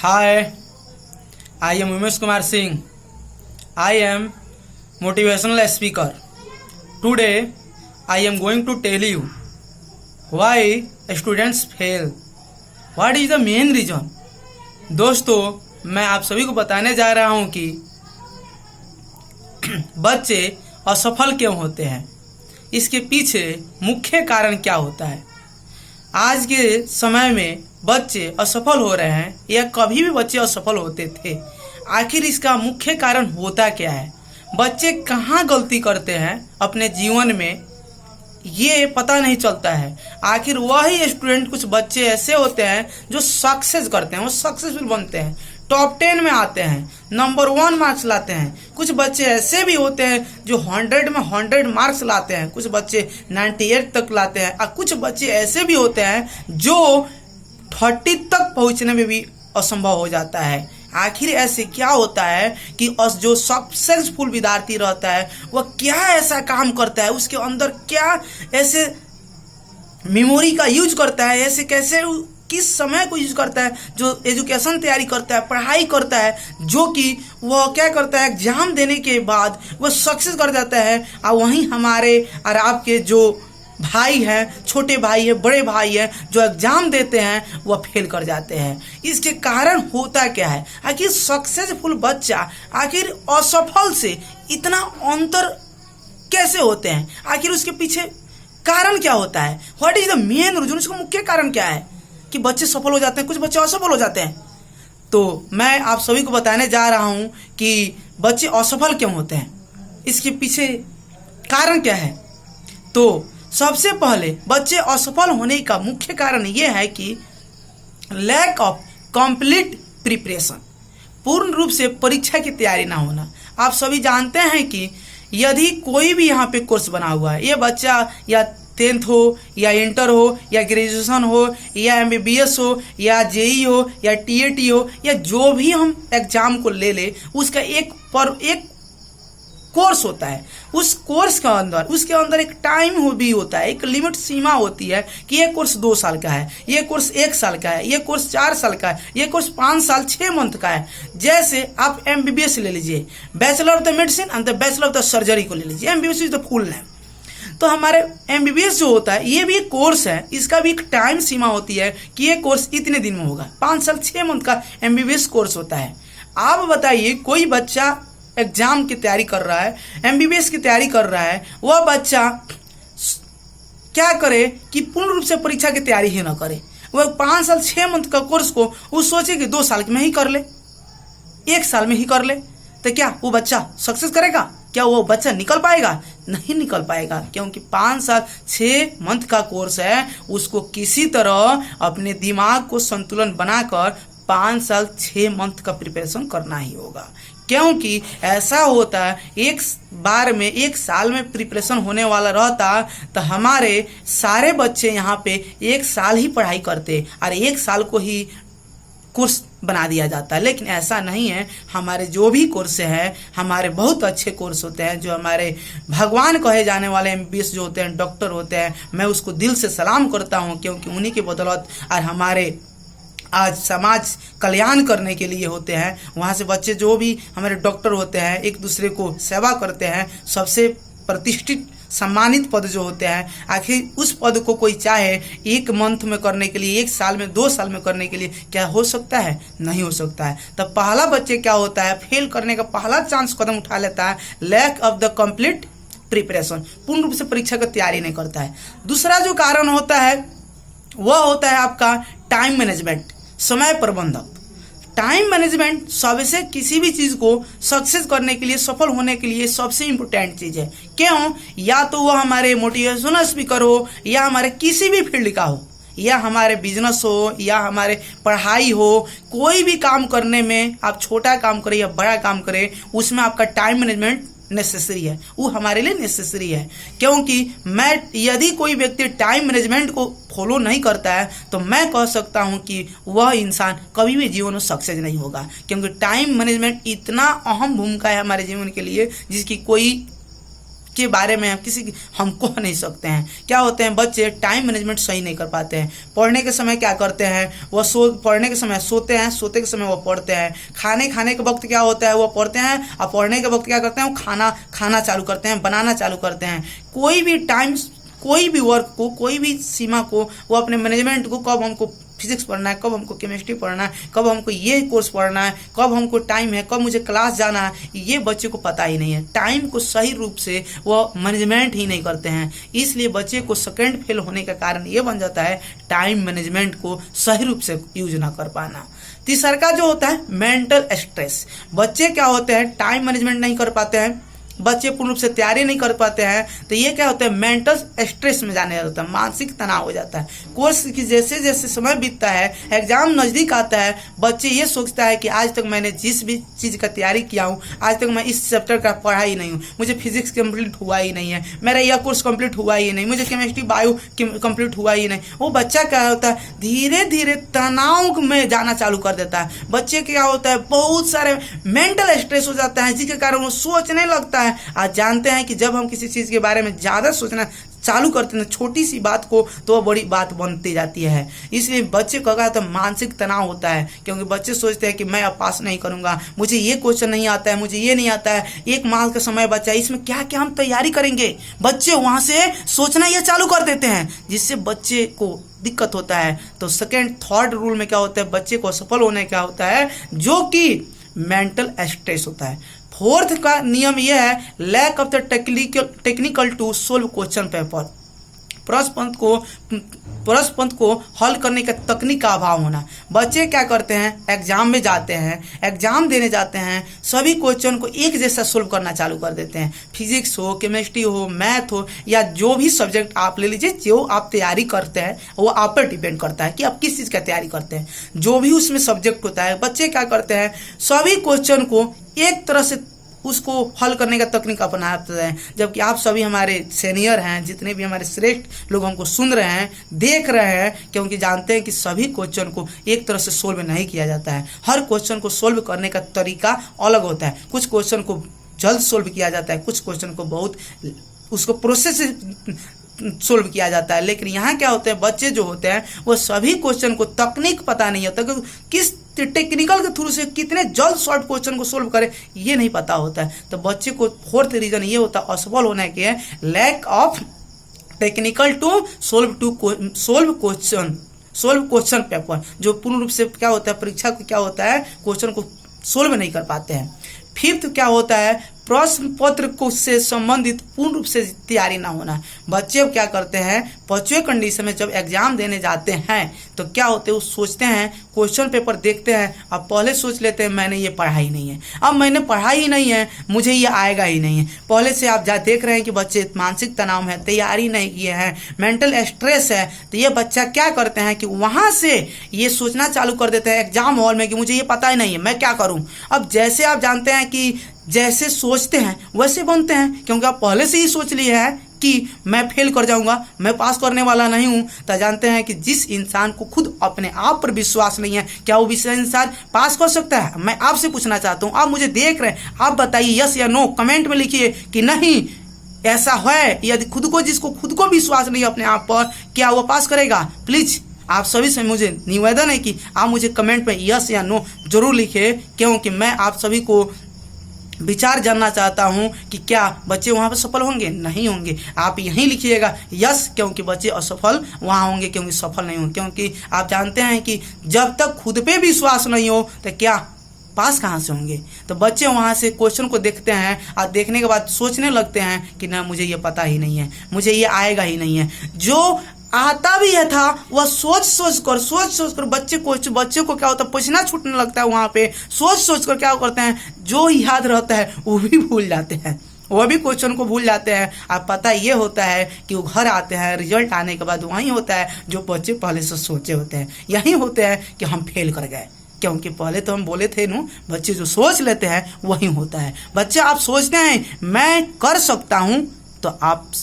Hi, I am Umesh Kumar Singh. I am motivational speaker. Today, I am going to tell you why students fail. What is the main reason? दोस्तों, मैं आप सभी को बताने जा रहा हूँ कि बच्चे असफल क्यों होते हैं, इसके पीछे मुख्य कारण क्या होता है। आज के समय में बच्चे असफल हो रहे हैं या कभी भी बच्चे असफल होते थे। आखिर इसका मुख्य कारण होता क्या है, बच्चे कहाँ गलती करते हैं अपने जीवन में, ये पता नहीं चलता है। आखिर वही स्टूडेंट, कुछ बच्चे ऐसे होते हैं जो सक्सेस करते हैं, वो सक्सेसफुल बनते हैं, टॉप 10 में आते हैं, नंबर 1 मार्क्स लाते हैं। कुछ बच्चे ऐसे भी होते हैं जो 100 में 100 मार्क्स लाते हैं, कुछ बच्चे 98 तक लाते हैं, और कुछ बच्चे ऐसे भी होते हैं जो 30 तक पहुंचने में भी असंभव हो जाता है। आखिर ऐसे क्या होता है कि जो सक्सेसफुल विद्यार्थी रहता है वह क्या ऐसा काम करता है, उसके अंदर क्या ऐसे मेमोरी का यूज करता है, ऐसे कैसे किस समय को यूज करता है, जो एजुकेशन तैयारी करता है, पढ़ाई करता है, जो कि वह क्या करता है, एग्जाम देने के बाद वह सक्सेस कर जाता है। और वहीं हमारे और आपके जो भाई हैं, छोटे भाई है, बड़े भाई है, जो एग्जाम देते हैं वह फेल कर जाते हैं। इसके कारण होता क्या है, आखिर सक्सेसफुल बच्चा आखिर असफल से इतना अंतर कैसे होते हैं, आखिर उसके पीछे कारण क्या होता है, what is the main reason, उसका मुख्य कारण क्या है कि बच्चे सफल हो जाते हैं, कुछ बच्चे असफल हो जाते हैं। तो मैं आप सभी को बताने जा रहा हूं कि बच्चे असफल क्यों होते हैं, इसके पीछे कारण क्या है। तो सबसे पहले बच्चे असफल होने का मुख्य कारण यह है कि लैक ऑफ कंप्लीट प्रिपरेशन, पूर्ण रूप से परीक्षा की तैयारी ना होना। आप सभी जानते हैं कि यदि कोई भी यहाँ पे कोर्स बना हुआ है, ये बच्चा या 10th हो या इंटर हो या ग्रेजुएशन हो या MBBS हो या JEE हो या TAT हो या जो भी हम एग्जाम को ले ले, उसका एक कोर्स होता है। उस कोर्स का अंदर उसके अंदर एक टाइम भी होता है, एक लिमिट सीमा होती है कि ये कोर्स 2 साल का है, ये कोर्स 1 साल का है, ये कोर्स 4 साल का है, ये कोर्स 5 साल 6 मंथ का है। जैसे आप MBBS ले लीजिए, bachelor of the medicine and the bachelor of the surgery को ले लीजिए, MBBS is the full name. तो हमारे MBBS जो होता है ये भी एक कोर्स है, इसका भी एक टाइम सीमा होती है कि ये कोर्स इतने दिन में होगा। 5 साल 6 मंथ का MBBS कोर्स होता है। आप बताइए, कोई बच्चा एग्जाम की तैयारी कर रहा है, MBBS की तैयारी कर रहा है, वह बच्चा क्या करे कि पूर्ण रूप से परीक्षा की तैयारी ही ना करे, वह 5 साल 6 मंथ का कोर्स को वो सोचे कि 2 साल में ही कर ले, 1 साल में ही कर ले, तो क्या वो बच्चा सक्सेस करेगा? क्या वो बच्चा निकल पाएगा? नहीं निकल पाएगा, क्योंकि 5 साल 6 मंथ का कोर्स है। उसको किसी तरह अपने दिमाग को संतुलन बनाकर 5 साल 6 मंथ का प्रिपरेशन करना ही होगा। क्योंकि ऐसा होता है, एक बार में 1 साल में प्रिपरेशन होने वाला रहता तो हमारे सारे बच्चे यहाँ पे 1 साल ही पढ़ाई करते और 1 साल को ही कोर्स बना दिया जाता है। लेकिन ऐसा नहीं है। हमारे जो भी कोर्स हैं, हमारे बहुत अच्छे कोर्स होते हैं, जो हमारे भगवान कहे जाने वाले MBBS जो होते हैं, डॉक्टर होते हैं, मैं उसको दिल से सलाम करता हूँ, क्योंकि उन्हीं की बदौलत और हमारे आज समाज कल्याण करने के लिए होते हैं। वहाँ से बच्चे जो भी हमारे डॉक्टर होते हैं एक दूसरे को सेवा करते हैं। सबसे प्रतिष्ठित सम्मानित पद जो होते हैं, आखिर उस पद को कोई चाहे 1 मंथ में करने के लिए, 1 साल में, 2 साल में करने के लिए क्या हो सकता है? नहीं हो सकता है। तब पहला बच्चे क्या होता है, फेल करने का पहला चांस कदम उठा लेता है, lack of the complete preparation, पूर्ण रूप से परीक्षा की तैयारी नहीं करता है। दूसरा जो कारण होता है वह होता है आपका टाइम मैनेजमेंट, समय प्रबंधक। टाइम मैनेजमेंट सबसे किसी भी चीज को सक्सेस करने के लिए, सफल होने के लिए सबसे इंपॉर्टेंट चीज है। क्यों? या तो वह हमारे मोटिवेशनल स्पीकर हो, या हमारे किसी भी फील्ड का हो, या हमारे बिजनेस हो, या हमारे पढ़ाई हो, कोई भी काम करने में आप छोटा काम करें या बड़ा काम करें, उसमें आपका टाइम मैनेजमेंट नेसेसरी है, वो हमारे लिए नेसेसरी है। क्योंकि यदि कोई व्यक्ति टाइम मैनेजमेंट को फॉलो नहीं करता है तो मैं कह सकता हूं कि वह इंसान कभी भी जीवन में सक्सेस नहीं होगा। क्योंकि टाइम मैनेजमेंट इतना अहम भूमिका है हमारे जीवन के लिए, जिसकी कोई के बारे में हम कह नहीं सकते हैं। क्या होते हैं, बच्चे टाइम मैनेजमेंट सही नहीं कर पाते हैं। पढ़ने के समय क्या करते हैं, वह पढ़ने के समय सोते हैं, सोते के समय वो पढ़ते हैं। खाने के वक्त क्या होता है, वो पढ़ते हैं, और पढ़ने के वक्त क्या करते हैं, वो खाना चालू करते हैं, बनाना चालू करते हैं। कोई भी टाइम, कोई भी वर्क को, कोई भी सीमा को, वो अपने मैनेजमेंट को, कब हमको फिजिक्स पढ़ना है, कब हमको केमिस्ट्री पढ़ना है, कब हमको ये कोर्स पढ़ना है, कब हमको टाइम है, कब मुझे क्लास जाना है, ये बच्चे को पता ही नहीं है। टाइम को सही रूप से वो मैनेजमेंट ही नहीं करते हैं। इसलिए बच्चे को सेकंड फेल होने का कारण ये बन जाता है टाइम मैनेजमेंट को सही रूप से यूज ना कर पाना। तीसरा का जो होता है मेंटल स्ट्रेस। बच्चे क्या होते हैं, टाइम मैनेजमेंट नहीं कर पाते हैं, बच्चे पूर्ण रूप से तैयारी नहीं कर पाते हैं, तो ये क्या होता है, मेंटल स्ट्रेस में जाने लगता है, मानसिक तनाव हो जाता है। कोर्स की जैसे जैसे समय बीतता है, एग्जाम नजदीक आता है, बच्चे ये सोचता है कि आज तक मैंने जिस भी चीज़ का तैयारी किया हूँ, आज तक मैं इस चैप्टर का पढ़ा ही नहीं हूँ, मुझे फिजिक्स कंप्लीट हुआ ही नहीं है, मेरा यह कोर्स कंप्लीट हुआ ही नहीं, मुझे केमिस्ट्री बायो कंप्लीट हुआ ही नहीं। वो बच्चा क्या होता है, धीरे धीरे तनाव में जाना चालू कर देता है। बच्चे क्या होता है, बहुत सारे मेंटल स्ट्रेस हो जाता है, जिसके कारण वो सोचने लगता है। आज जानते हैं कि जब हम किसी चीज के बारे में ज्यादा सोचना चालू करते हैं, छोटी सी बात को तो बड़ी बात बनती जाती है। इसलिए बच्चे को क्या होता है, मानसिक तनाव होता है, क्योंकि बच्चे सोचते हैं कि मैं अब पास नहीं करूंगा, मुझे ये क्वेश्चन नहीं आता है, मुझे ये नहीं आता है, 1 माह का समय बचा है, इसमें क्या क्या हम तैयारी करेंगे। बच्चे वहां से सोचना ये चालू कर देते हैं, जिससे बच्चे को दिक्कत होता है। तो सेकेंड थर्ड रूल में क्या होता है, बच्चे को सफल होने क्या होता है, जो कि मेंटल स्ट्रेस होता है। फोर्थ का नियम यह है, lack of the technical to solve question paper. प्रश्न पत्र को हल करने का तकनीक का अभाव होना। बच्चे क्या करते हैं, एग्जाम में जाते हैं, एग्जाम देने जाते हैं, सभी क्वेश्चन को एक जैसा सोल्व करना चालू कर देते हैं। फिजिक्स हो, केमिस्ट्री हो, मैथ हो, या जो भी सब्जेक्ट आप ले लीजिए, जो आप तैयारी करते हैं वो आप पर डिपेंड करता है कि आप किस चीज़ का तैयारी करते हैं। जो भी उसमें सब्जेक्ट होता है, बच्चे क्या करते हैं, सभी क्वेश्चन को एक तरह से उसको हल करने का तकनीक अपनाते हैं। जबकि आप सभी हमारे सीनियर हैं, जितने भी हमारे श्रेष्ठ लोग हमको सुन रहे हैं, देख रहे हैं, क्योंकि जानते हैं कि सभी क्वेश्चन को एक तरह से सोल्व नहीं किया जाता है। हर क्वेश्चन को सोल्व करने का तरीका अलग होता है। कुछ क्वेश्चन को जल्द सोल्व किया जाता है, कुछ क्वेश्चन को बहुत उसको प्रोसेस से सोल्व किया जाता है। लेकिन यहाँ क्या होते हैं, बच्चे जो होते हैं वो सभी क्वेश्चन को तकनीक पता नहीं होता कि किस टेक्निकल के थ्रू से कितने जल्द शॉर्ट क्वेश्चन को सोल्व करें, ये नहीं पता होता है। तो बच्चे को फोर्थ रीजन ये होता है असफल होने के, lack of technical to solve question paper. जो पूर्ण रूप से क्या होता है, परीक्षा को क्या होता है, क्वेश्चन को सोल्व नहीं कर पाते हैं। फिफ्थ क्या होता है, प्रश्न पत्र को से संबंधित पूर्ण रूप से तैयारी ना होना। बच्चे क्या करते हैं, 5वें कंडीशन में जब एग्जाम देने जाते हैं तो क्या होते हैं, वो सोचते हैं, क्वेश्चन पेपर देखते हैं, अब पहले सोच लेते हैं मैंने ये पढ़ा ही नहीं है, अब मैंने पढ़ा ही नहीं है, मुझे ये आएगा ही नहीं है। पहले से आप देख रहे हैं कि बच्चे मानसिक तनाव है, तैयारी नहीं किए हैं, मेंटल स्ट्रेस है, तो ये बच्चा क्या करते हैं कि वहां से ये सोचना चालू कर देते हैं एग्जाम हॉल में कि मुझे ये पता ही नहीं है, मैं क्या करूं। अब जैसे आप जानते हैं कि जैसे सोचते हैं वैसे बनते हैं, क्योंकि आप पहले से ही सोच लिए हैं कि मैं फेल कर जाऊंगा, मैं पास करने वाला नहीं हूं। तो जानते हैं कि जिस इंसान को खुद अपने आप पर विश्वास नहीं है, क्या वो इंसान पास कर सकता है। मैं आपसे पूछना चाहता हूं, आप मुझे देख रहे हैं, आप बताइए यस या नो, कमेंट में लिखिए कि नहीं ऐसा है। यदि जिसको खुद को विश्वास नहीं है अपने आप पर, क्या वो पास करेगा। प्लीज आप सभी से मुझे निवेदन है कि आप मुझे कमेंट में यस या नो जरूर लिखिए, क्योंकि मैं आप सभी को विचार जानना चाहता हूं कि क्या बच्चे वहां पर सफल होंगे, नहीं होंगे। आप यहीं लिखिएगा यस, क्योंकि बच्चे असफल वहां होंगे, क्योंकि सफल नहीं होंगे। क्योंकि आप जानते हैं कि जब तक खुद पे विश्वास नहीं हो तो क्या पास कहाँ से होंगे। तो बच्चे वहां से क्वेश्चन को देखते हैं और देखने के बाद सोचने लगते हैं कि ना मुझे ये पता ही नहीं है, मुझे ये आएगा ही नहीं है। जो आता भी है था वह सोच सोच कर बच्चे को क्या होता है, पसीना छूटने लगता है। वहां पे सोच कर क्या करते हैं, जो याद रहता है वो भी भूल जाते हैं, वह भी क्वेश्चन को भूल जाते हैं। अब पता ये होता है कि वो घर आते हैं, रिजल्ट आने के बाद वही होता है जो बच्चे पहले से सोचे होते हैं। यही होते हैं कि हम फेल कर गए, क्योंकि पहले तो हम बोले थे नो, बच्चे जो सोच लेते हैं वही होता है। बच्चे आप सोचते हैं मैं कर सकता हूँ, तो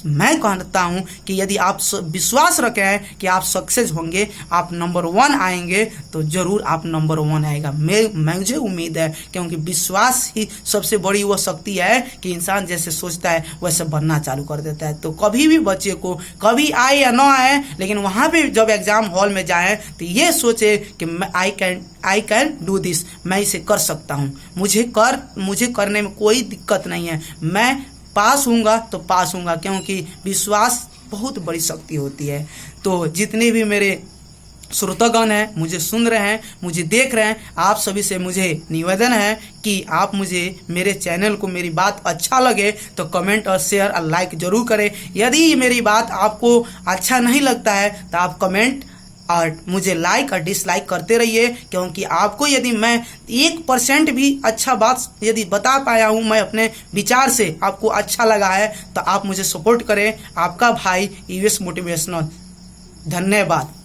मैं कहता हूँ कि यदि आप विश्वास रखे हैं कि आप सक्सेस होंगे, आप नंबर 1 आएंगे, तो जरूर आप नंबर 1 आएगा। मुझे उम्मीद है, क्योंकि विश्वास ही सबसे बड़ी वो शक्ति है कि इंसान जैसे सोचता है वैसे बनना चालू कर देता है। तो कभी भी बच्चे को, कभी आए या ना आए, लेकिन वहाँ पे जब एग्जाम हॉल में जाए तो ये सोचे कि आई कैन डू दिस, मैं इसे कर सकता हूँ, मुझे करने में कोई दिक्कत नहीं है, मैं पास होऊंगा तो पास होऊंगा, क्योंकि विश्वास बहुत बड़ी शक्ति होती है। तो जितने भी मेरे श्रोतागण हैं, मुझे सुन रहे हैं, मुझे देख रहे हैं, आप सभी से मुझे निवेदन है कि आप मेरे चैनल को, मेरी बात अच्छा लगे तो कमेंट और शेयर और लाइक जरूर करें। यदि मेरी बात आपको अच्छा नहीं लगता है तो आप कमेंट और मुझे लाइक और डिसलाइक करते रहिए, क्योंकि आपको यदि मैं 1% भी अच्छा बात यदि बता पाया हूँ, मैं अपने विचार से आपको अच्छा लगा है, तो आप मुझे सपोर्ट करें। आपका भाई यूएस मोटिवेशनल। धन्यवाद।